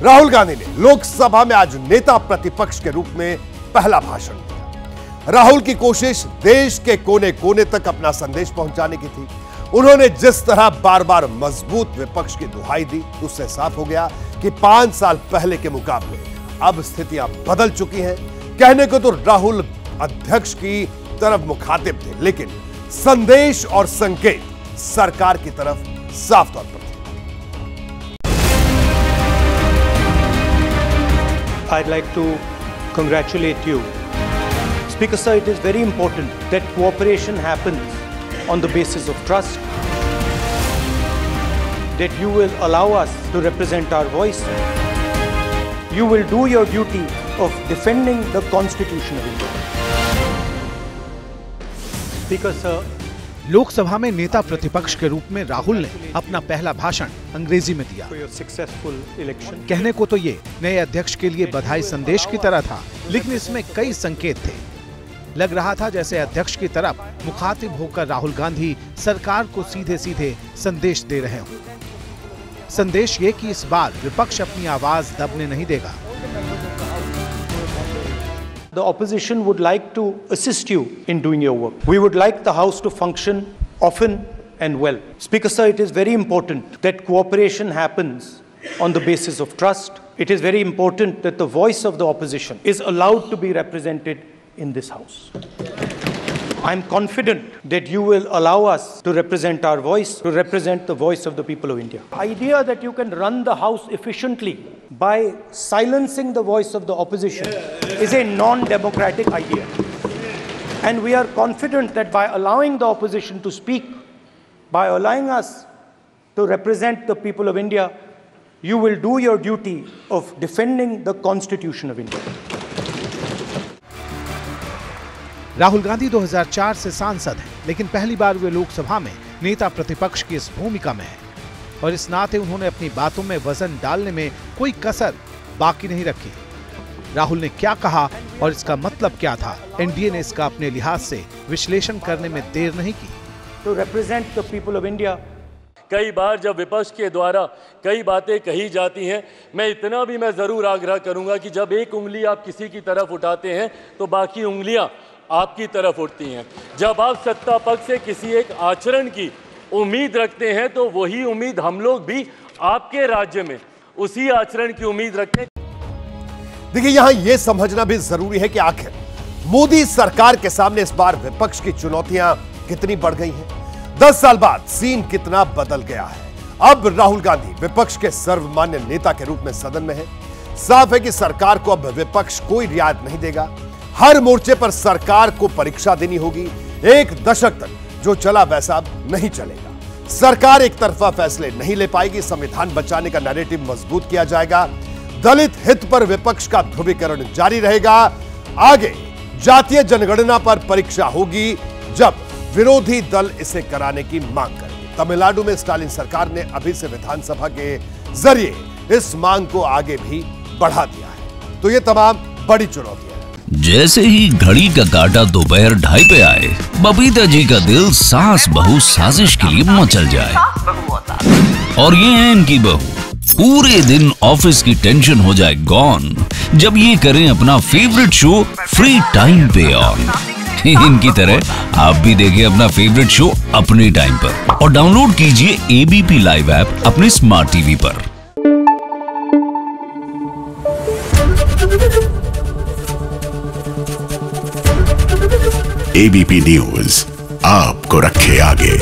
राहुल गांधी ने लोकसभा में आज नेता प्रतिपक्ष के रूप में पहला भाषण दिया। राहुल की कोशिश देश के कोने कोने तक अपना संदेश पहुंचाने की थी। उन्होंने जिस तरह बार बार मजबूत विपक्ष की दुहाई दी, उससे साफ हो गया कि 5 साल पहले के मुकाबले अब स्थितियां बदल चुकी हैं। कहने को तो राहुल अध्यक्ष की तरफ मुखातिब थे, लेकिन संदेश और संकेत सरकार की तरफ साफ तौर पर थे। I'd like to congratulate you. Speaker sir, it is very important that cooperation happens on the basis of trust, that you will allow us to represent our voice. You will do your duty of defending the Constitution of India. Speaker sir, Lok Sabha में नेता प्रतिपक्ष के रूप में राहुल ने अपना पहला भाषण अंग्रेजी में दिया। कहने को तो ये नए अध्यक्ष के लिए बधाई संदेश की तरह था, लेकिन इसमें कई संकेत थे। लग रहा था जैसे अध्यक्ष की तरफ मुखातिब होकर राहुल गांधी सरकार को सीधे सीधे संदेश दे रहे हों। संदेश ये कि इस बार विपक्ष अपनी आवाज दबने नहीं देगा। The opposition would like to assist you in doing your work. We would like the House to function often and well. Speaker sir, it is very important that cooperation happens on the basis of trust. It is very important that the voice of the opposition is allowed to be represented in this House. I am confident that you will allow us to represent our voice, to represent the voice of the people of India. The idea that you can run the House efficiently by silencing the voice of the opposition is a non-democratic idea. And we are confident that by allowing the opposition to speak, by allowing us to represent the people of India, you will do your duty of defending the Constitution of India. Rahul Gandhi 2004 से सांसद हैं, लेकिन पहली बार वे लोकसभा में नेता प्रतिपक्ष की इस भूमिका में हैं और इस नाते उन्होंने अपनी बातों में वजन डालने में कोई कसर बाकी नहीं रखी। राहुल ने क्या कहा और इसका मतलब क्या था, एनडीए ने इसका अपने लिहाज से विश्लेषण करने में देर नहीं की। To represent the people of India. कई बार जब विपक्ष के द्वारा कई बातें कही जाती हैं, मैं इतना भी मैं जरूर आग्रह करूंगा कि जब एक उंगली आप किसी की तरफ उठाते हैं तो बाकी उंगलियां आपकी तरफ उठती हैं। जब आप सत्ता पक्ष से किसी एक आचरण की उम्मीद रखते हैं तो वही उम्मीद हम लोग भी आपके राज्य में उसी आचरण की उम्मीद रखते हैं। देखिए, यहां यह समझना भी जरूरी है कि आखिर मोदी सरकार के सामने इस बार विपक्ष की चुनौतियां कितनी बढ़ गई हैं। 10 साल बाद सीन कितना बदल गया है। अब राहुल गांधी विपक्ष के सर्वमान्य नेता के रूप में सदन में है। साफ है कि सरकार को अब विपक्ष कोई रियायत नहीं देगा। हर मोर्चे पर सरकार को परीक्षा देनी होगी। 1 दशक तक जो चला वैसा अब नहीं चलेगा। सरकार एक तरफा फैसले नहीं ले पाएगी। संविधान बचाने का नैरेटिव मजबूत किया जाएगा। दलित हित पर विपक्ष का ध्रुवीकरण जारी रहेगा। आगे जातीय जनगणना पर परीक्षा होगी जब विरोधी दल इसे कराने की मांग करेंगे। तमिलनाडु में स्टालिन सरकार ने अभी से विधानसभा के जरिए इस मांग को आगे भी बढ़ा दिया है। तो ये तमाम बड़ी चुनौतियां। जैसे ही घड़ी का काटा दोपहर 2:30 पे आए, बबीता जी का दिल सास बहू साजिश के लिए मचल जाए। और ये है इनकी बहू, पूरे दिन ऑफिस की टेंशन हो जाए गॉन जब ये करें अपना फेवरेट शो फ्री टाइम पे ऑन। इनकी तरह आप भी देखें अपना फेवरेट शो अपने टाइम पर और डाउनलोड कीजिए एबीपी लाइव ऐप अपने स्मार्ट टीवी पर। एबीपी न्यूज आपको रखे आगे।